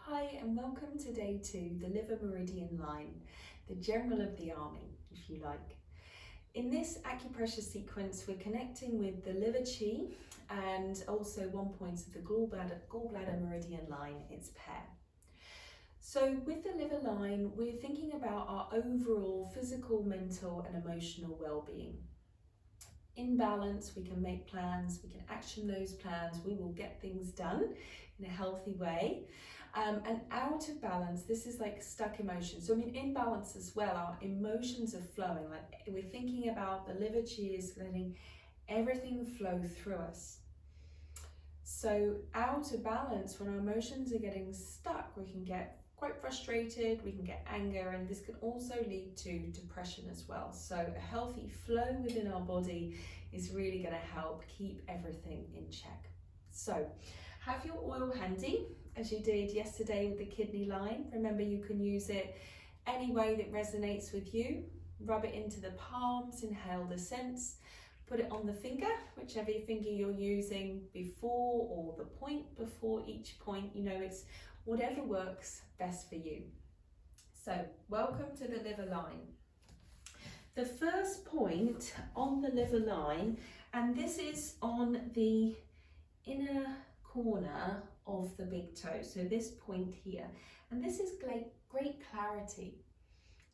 Hi and welcome to day 2, the liver meridian line, the general of the army, if you like. In this acupressure sequence, we're connecting with the liver chi and also one point of the gallbladder meridian line, its pair. So with the liver line, we're thinking about our overall physical, mental and emotional well-being. In balance, we can make plans, we can action those plans, we will get things done in a healthy way. And out of balance, this is like stuck emotions. So I mean, in balance as well, our emotions are flowing. Like we're thinking about the liver chi is letting everything flow through us. So out of balance, when our emotions are getting stuck, we can get quite frustrated, we can get anger, and this can also lead to depression as well. So a healthy flow within our body is really going to help keep everything in check. So have your oil handy, as you did yesterday with the kidney line. Remember, you can use it any way that resonates with you. Rub it into the palms, inhale the scents, put it on the finger, whichever finger you're using before or the point before each point. You know, it's whatever works best for you. So welcome to the liver line. The first point on the liver line, and this is on the inner corner of the big toe, so this point here, and this is great clarity.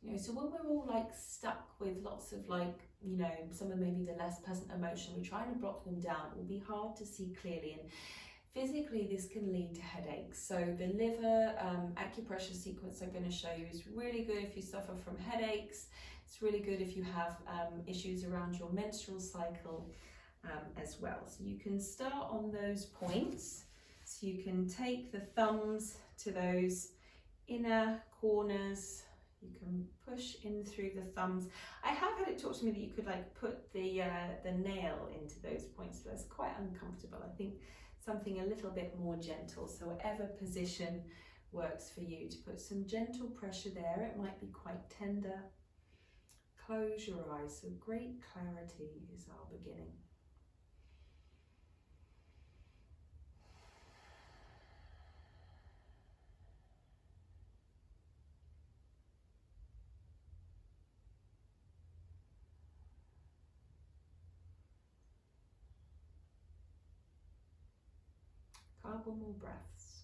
You know, so when we're all like stuck with lots of like, you know, some of maybe the less pleasant emotion, we're trying to block them down, it will be hard to see clearly, and physically this can lead to headaches. So the liver acupressure sequence I'm going to show you is really good if you suffer from headaches. It's really good if you have issues around your menstrual cycle as well. So you can start on those points. So you can take the thumbs to those inner corners. You can push in through the thumbs. I have had it taught to me that you could like put the nail into those points, but that's quite uncomfortable. I think something a little bit more gentle. So whatever position works for you, to put some gentle pressure there. It might be quite tender. Close your eyes. So great clarity is our beginning. Couple more breaths.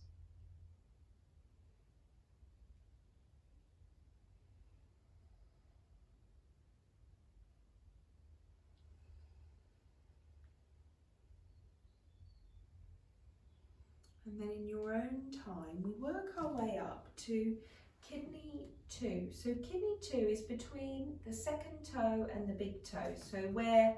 And then in your own time, we work our way up to kidney 2. So kidney 2 is between the second toe and the big toe. So where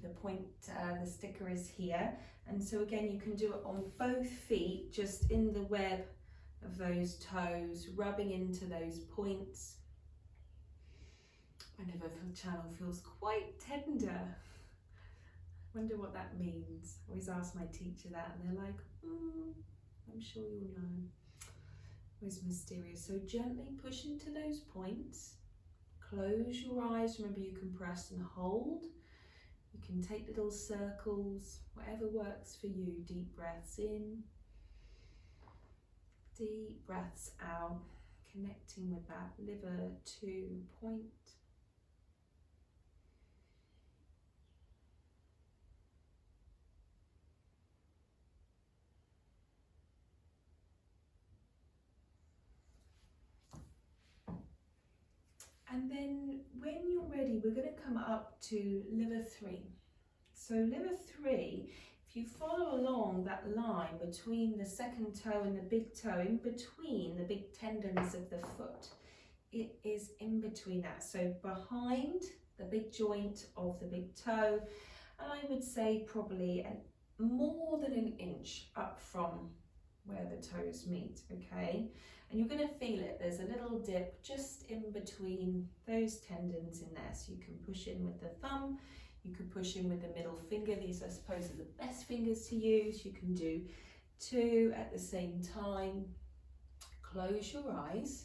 the point, the sticker is here. And so again, you can do it on both feet, just in the web of those toes, rubbing into those points. My liver channel feels quite tender. Wonder what that means. I always ask my teacher that and they're like, I'm sure you'll know. Always mysterious. So gently push into those points. Close your eyes. Remember, you can press and hold. You can take little circles, whatever works for you. Deep breaths in, deep breaths out, connecting with that liver 2 point. And then when you're ready, we're going to come up to liver 3. So liver 3, if you follow along that line between the second toe and the big toe, in between the big tendons of the foot, it is in between that. So behind the big joint of the big toe, and I would say probably more than an inch up from where the toes meet, okay? And you're going to feel it. There's a little dip just in between those tendons in there. So you can push in with the thumb, you can push in with the middle finger. These, I suppose, are the best fingers to use. You can do 2 at the same time. Close your eyes.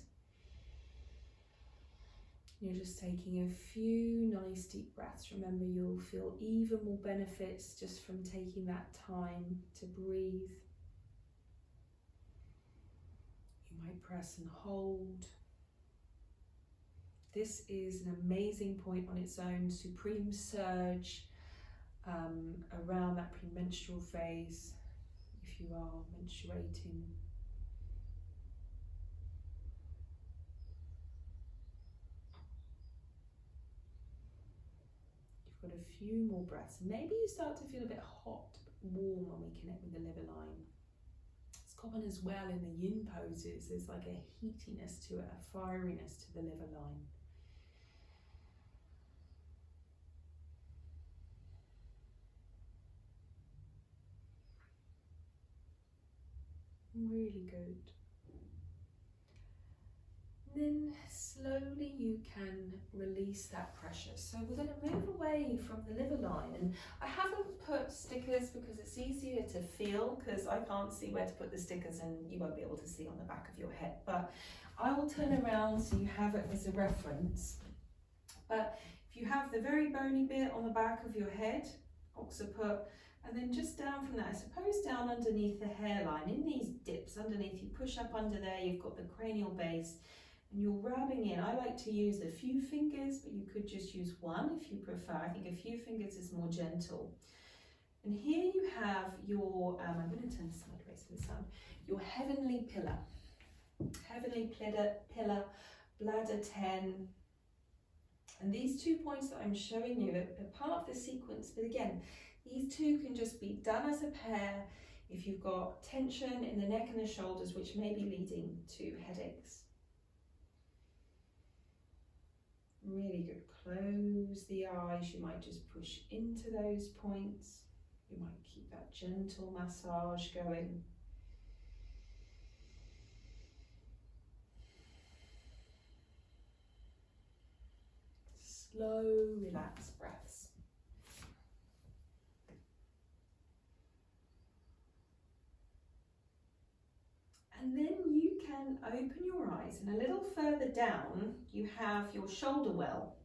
You're just taking a few nice deep breaths. Remember, you'll feel even more benefits just from taking that time to breathe. You might press and hold. This is an amazing point on its own, supreme surge around that premenstrual phase, if you are menstruating. You've got a few more breaths. Maybe you start to feel a bit hot, warm when we connect with the liver line. It's common as well in the yin poses. There's like a heatiness to it, a fieriness to the liver line. Really good. Then slowly you can release that pressure. So we're going to move away from the liver line, and I haven't put stickers because it's easier to feel, because I can't see where to put the stickers and you won't be able to see on the back of your head, but I will turn around so you have it as a reference. But if you have the very bony bit on the back of your head, occiput, and then just down from that, I suppose down underneath the hairline, in these dips underneath, you push up under there, you've got the cranial base, and you're rubbing in. I like to use a few fingers, but you could just use one if you prefer. I think a few fingers is more gentle. And here you have your, I'm going to turn sideways for the sun, your heavenly pillar. Heavenly pillar, bladder 10. And these 2 points that I'm showing you are part of the sequence, but again, these two can just be done as a pair if you've got tension in the neck and the shoulders, which may be leading to headaches. Really good. Close the eyes. You might just push into those points. You might keep that gentle massage going. Slow, relaxed breaths. And then you can open your eyes, and a little further down you have your shoulder well.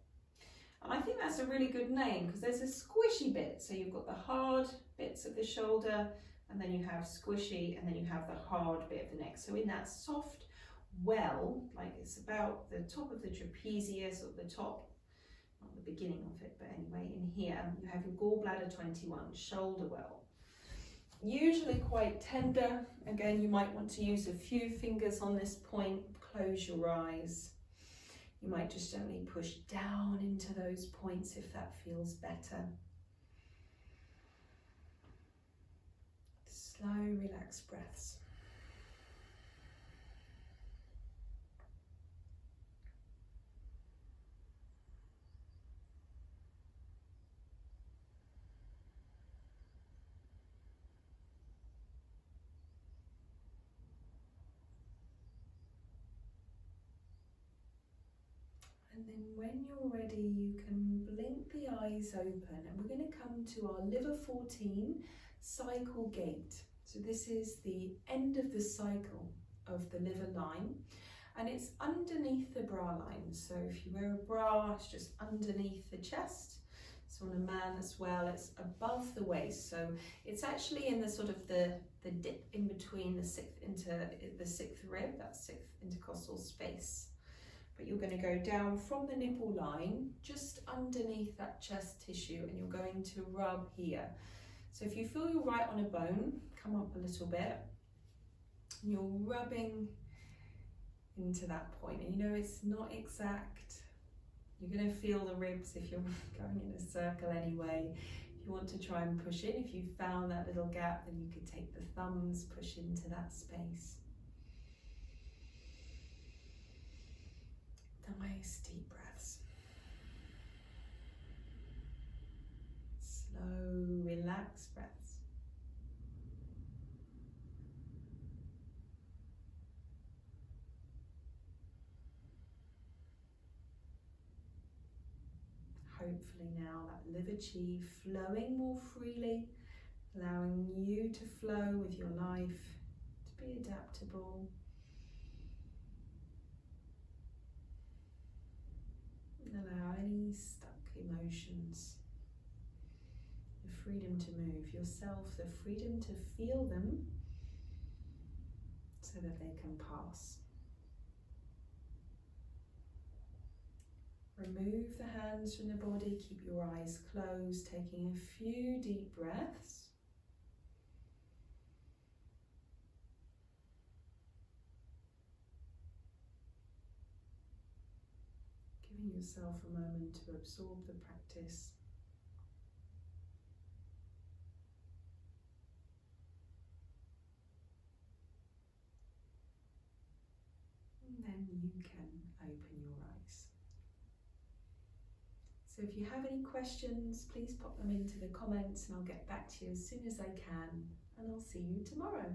And I think that's a really good name because there's a squishy bit. So you've got the hard bits of the shoulder, and then you have squishy, and then you have the hard bit of the neck. So in that soft well, like it's about the top of the trapezius, or the top, not the beginning of it, but anyway, in here you have your gallbladder 21, shoulder well. Usually quite tender. Again, you might want to use a few fingers on this point. Close your eyes. You might just gently push down into those points if that feels better. Slow, relaxed breaths. And then when you're ready, you can blink the eyes open, and we're going to come to our liver 14 cycle gate. So this is the end of the cycle of the liver line, and it's underneath the bra line. So if you wear a bra, it's just underneath the chest. So on a man as well, it's above the waist. So it's actually in the sort of the dip in between the sixth into the sixth rib, that sixth intercostal space. But you're going to go down from the nipple line, just underneath that chest tissue, and you're going to rub here. So if you feel you're right on a bone, come up a little bit. You're rubbing into that point, and you know it's not exact. You're going to feel the ribs if you're going in a circle anyway. If you want to try and push in, if you found that little gap, then you could take the thumbs, push into that space. Nice deep breaths. Slow, relaxed breaths. Hopefully now that liver chi flowing more freely, allowing you to flow with your life, to be adaptable. Allow any stuck emotions the freedom to move, yourself the freedom to feel them so that they can pass. remove the hands from the body, keep your eyes closed, taking a few deep breaths. Giving yourself a moment to absorb the practice. And then you can open your eyes. So if you have any questions, please pop them into the comments and I'll get back to you as soon as I can. And I'll see you tomorrow.